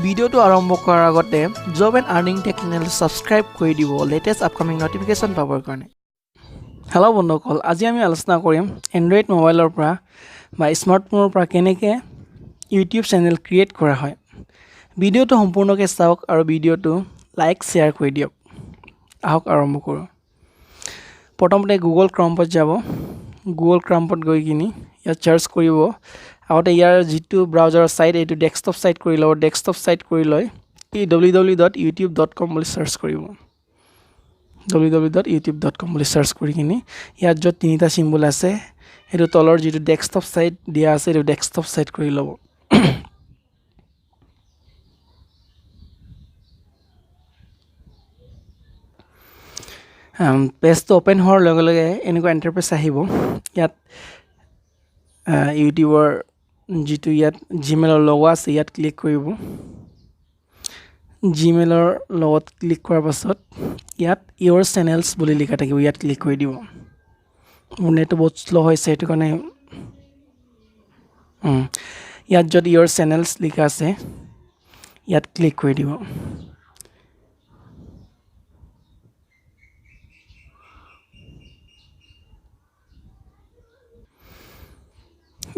ভিডিওটো আৰম্ভ কৰাৰ আগতে job and earning tech channel subscribe কৰি দিব লেটেষ্ট আপকামিং নটিফিকেশ্যন পাবৰ কাৰণে। হেল্ল' বন্ধুসকল, আজি আমি আলোচনা কৰিম এণ্ড্ৰইড মোবাইলৰ পৰা বা স্মাৰ্টফোনৰ পৰা কেনেকৈ ইউটিউব চেনেল ক্ৰিয়েট কৰা হয়। ভিডিওটো সম্পূৰ্ণকৈ চাওক আৰু ভিডিওটো লাইক শ্বেয়াৰ কৰি দিয়ক। আহক আৰম্ভ কৰোঁ। প্ৰথমতে গুগল ক্ৰমত যাব। গুগল ক্ৰমত গৈ কিনি ইয়াত চাৰ্চ কৰিব। আগতে ইয়াৰ যিটো ব্ৰাউজাৰৰ সাইট এইটো ডেস্কটপ সাইট কৰি লব। ডেস্কটপ সাইট কৰি লৈ www.youtube.com বুলি সাৰ্চ কৰিব। www.youtube.com বুলি সাৰ্চ কৰি কিনি ইয়াত য'ত তিনিটা সিম্বল আছে এইটো তলৰ যিটো ডেস্কটপ সাইট দিয়া আছে এইটো ডেস্কটপ সাইট কৰি ল'ব। পেজটো ওপেন হোৱাৰ লগে লগে এনেকুৱা ইণ্টাৰফেচ আহিব। ইয়াত ইউটিউবৰ যিটো ইয়াত জিমেইলৰ লগো আছে ইয়াত ক্লিক কৰিব। জিমেইলৰ লগত ক্লিক কৰাৰ পাছত ইয়াত ইয়ৰ চেনেলছ বুলি লিখা থাকিব, ইয়াত ক্লিক কৰি দিব। মোৰ নেটটো বহুত শ্ল' হৈছে সেইটো কাৰণে ইয়াত য'ত ইয়ৰ চেনেলছ লিখা আছে ইয়াত ক্লিক কৰি দিব।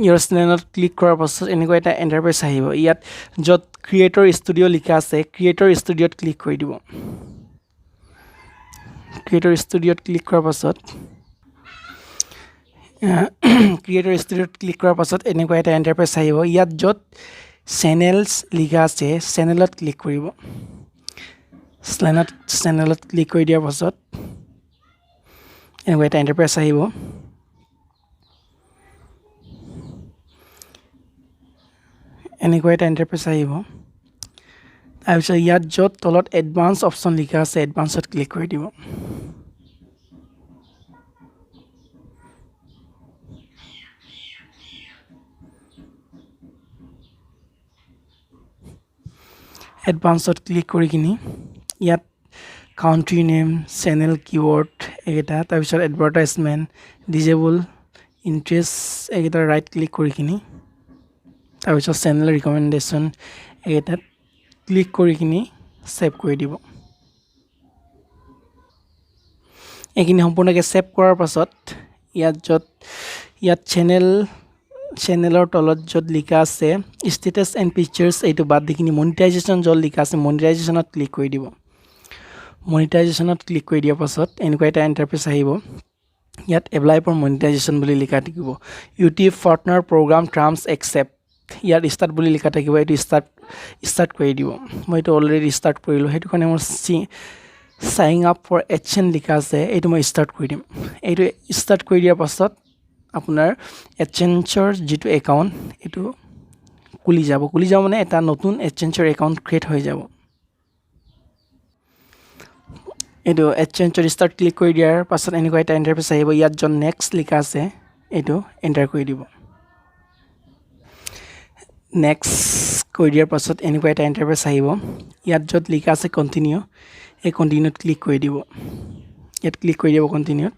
ইয়ৰ চেনেলত ক্লিক কৰাৰ পাছত এনেকুৱা এটা ইণ্টাৰফেচ আহিব। ইয়াত য'ত ক্ৰিয়েটৰ ষ্টুডিঅ' লিখা আছে ক্ৰিয়েটৰ ষ্টুডিঅ'ত ক্লিক কৰি দিব। ক্ৰিয়েটৰ ষ্টুডিঅ'ত ক্লিক কৰাৰ পাছত এনেকুৱা এটা ইণ্টাৰফেচ আহিব। ইয়াত য'ত চেনেলছ লিখা আছে চেনেলত ক্লিক কৰিব। চেনেলত ক্লিক কৰি দিয়াৰ পাছত এনেকুৱা এটা ইণ্টাৰফেচ আহিব। তাৰপিছত ইয়াত য'ত তলত এডভান্স অপশ্যন লিখা আছে এডভান্সত ক্লিক কৰি দিব। এডভান্সত ক্লিক কৰি কিনি ইয়াত কাউণ্ট্ৰি নেম, চেনেল কিৱৰ্ড এইকেইটা, তাৰপিছত এডভাৰটাইজমেণ্ট, ডিজেবল, ইণ্টাৰেষ্ট এইকেইটা ৰাইট ক্লিক কৰি কিনি তাৰপিছত চেনেল ৰিকমেণ্ডেশ্যন এইকেইটাত ক্লিক কৰি কিনি ছেভ কৰি দিব। এইখিনি সম্পূৰ্ণকৈ ছেভ কৰাৰ পাছত ইয়াত চেনেলৰ তলত য'ত লিখা আছে ষ্টেটাছ এণ্ড পিকচাৰ্ছ এইটো বাদ দি কিনি মনিটাইজেশ্যন য'ত লিখা আছে মনিটাইজেশ্যনত ক্লিক কৰি দিব। মনিটাইজেশ্যনত ক্লিক কৰি দিয়াৰ পাছত এনেকুৱা এটা ইণ্টাৰফেচ আহিব। ইয়াত এপ্লাই ফৰ মনিটাইজেশ্যন বুলি লিখা থাকিব। YouTube partner program terms accept ইয়াত ষ্টাৰ্ট বুলি লিখা থাকিব। এইটো ষ্টাৰ্ট কৰি দিব। মই এইটো অলৰেডি ষ্টাৰ্ট কৰিলোঁ সেইটো কাৰণে মোৰ চাইন আপ ফৰ এডচেন্স লিখা আছে এইটো মই ষ্টাৰ্ট কৰি দিম। এইটো ষ্টাৰ্ট কৰি দিয়াৰ পাছত আপোনাৰ এডচেন্সৰ যিটো একাউণ্ট এইটো খুলি যাব মানে এটা নতুন এডচেন্সৰ একাউণ্ট ক্ৰিয়েট হৈ যাব। এইটো এডচেন্সৰ ষ্টাৰ্ট ক্লিক কৰি দিয়াৰ পাছত এনেকুৱা এটা ইণ্টাৰফেচ আহিব। ইয়াত য'ত নেক্সট লিখা আছে এইটো এণ্টাৰ কৰি দিব। নেক্সট কৰি দিয়াৰ পাছত এনেকুৱা এটা ইণ্টাৰফেচ আহিব। ইয়াত য'ত লিখা আছে কণ্টিনিউ এই কণ্টিনিউত ক্লিক কৰি দিব। ইয়াত ক্লিক কৰি দিব কণ্টিনিউত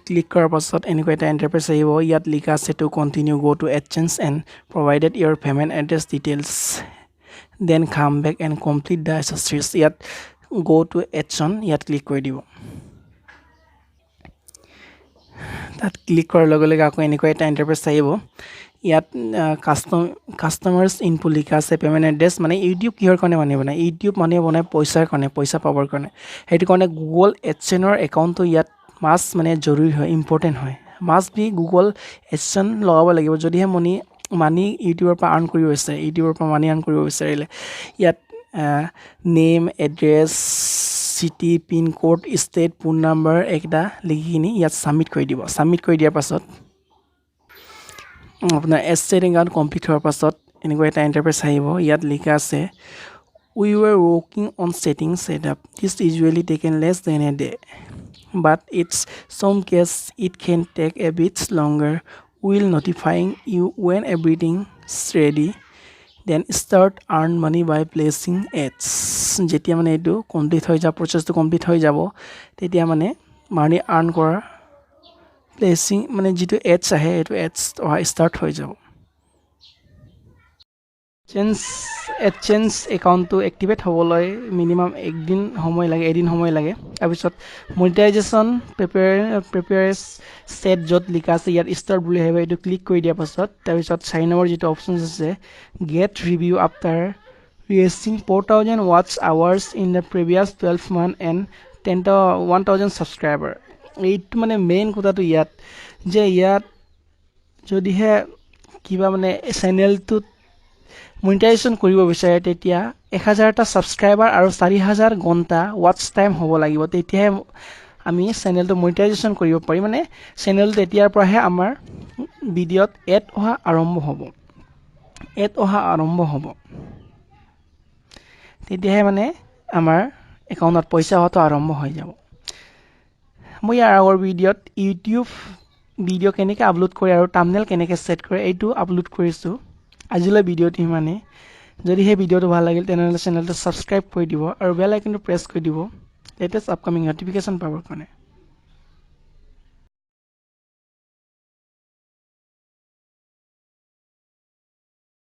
ক্লিক কৰাৰ পাছত এনেকুৱা এটা ইণ্টাৰফেচ আহিব। ইয়াত লিখা আছে to continue go to AdSense and provided your payment address details then come back and complete the exercise ইয়াত গো টু এডচন ইয়াত ক্লিক কৰি দিব। তাত ক্লিক কৰাৰ লগে লগে আকৌ এনেকুৱা এটা ইণ্টাৰফেচ আহিব। ইয়াত কাষ্টমাৰ্ছ ইনপুট লিখা আছে পে'মেণ্ট এড্ৰেছ মানে ইউটিউব কিহৰ কাৰণে মানুহে বনায় ইউটিউব মানুহে বনায় পইচাৰ কাৰণে, পইচা পাবৰ কাৰণে। সেইটো কাৰণে গুগল এডচেনৰ একাউণ্টটো ইয়াত মাষ্ট মানে জৰুৰী হয়, ইম্পৰ্টেণ্ট হয়। মাষ্ট বি গুগল এডচেন লগাব লাগিব যদিহে মানি ইউটিউবৰ পৰা আৰ্ণ কৰিব বিচাৰে। ইউটিউবৰ পৰা মানি আৰ্ণ কৰিব বিচাৰিলে ইয়াত name, address, city, pin code, state, phone number এইকেইটা লিখি কিনি ইয়াত ছাবমিট কৰি দিব। ছাবমিট কৰি দিয়াৰ পাছত আপোনাৰ এডচেন একাউণ্ট কমপ্লিট হোৱাৰ পাছত এনেকুৱা এটা ইণ্টাৰফেচ আহিব। ইয়াত লিখা আছে we were working on setting setup this usually taken less than a day but it's some case it can take a bit longer. We'll notifying you when everything's ready. Then start earn money by placing ads. যেতিয়া মানে এইটো complete হৈ যাব, প্ৰচেছটো complete হৈ যাব তেতিয়া মানে মানি আৰ্ণ কৰা প্লেচিং মানে যিটো এডছ আহে এইটো এডছ ষ্টাৰ্ট হৈ যাব। এডচেন্স একাউণ্টটো এক্টিভেট হ'বলৈ মিনিমাম এদিন সময় লাগে তাৰপিছত মনিটাইজেশ্যন প্ৰিপেয়াৰেছ ছেট য'ত লিখা আছে ইয়াত ষ্টাৰ্ট বুলি আহিব এইটো ক্লিক কৰি দিয়াৰ পাছত তাৰপিছত 4 নম্বৰ যিটো অপশ্যনছ আছে গেট ৰিভিউ আফটাৰ ৰিচিং 4000 ৱাটছ hours in the previous 12 month and 1000 subscriber এইটো মানে মেইন কথাটো ইয়াত যে ইয়াত যদিহে কিবা মানে চেনেলটোত মনিটাইজেশ্যন কৰিব বিচাৰে তেতিয়া 1000টা ছাবস্ক্ৰাইবাৰ আৰু 4000 ঘণ্টা ৱাটচ টাইম হ'ব লাগিব তেতিয়াহে আমি চেনেলটো মনিটাইজেশ্যন কৰিব পাৰিম মানে চেনেল তেতিয়াৰ পৰাহে আমাৰ ভিডিঅ'ত এড অহা আৰম্ভ হ'ব তেতিয়াহে মানে আমাৰ একাউণ্টত পইচা অহাটো আৰম্ভ হৈ যাব মই ইয়াৰ আগৰ ভিডিঅ'ত ইউটিউব ভিডিঅ' কেনেকৈ আপলোড কৰে আৰু থাম্বনেইল কেনেকৈ ছেট কৰে এইটো আপলোড কৰিছোঁ আজিলৈ ভিডিঅ'টো ইমানে যদি সেই ভিডিঅ'টো ভাল লাগিল তেনেহ'লে চেনেলটো ছাবস্ক্ৰাইব কৰি দিব আৰু বেল আইকনটো প্ৰেছ কৰি দিব লেটেষ্ট আপকামিং ন'টিফিকেশ্যন পাবৰ কাৰণে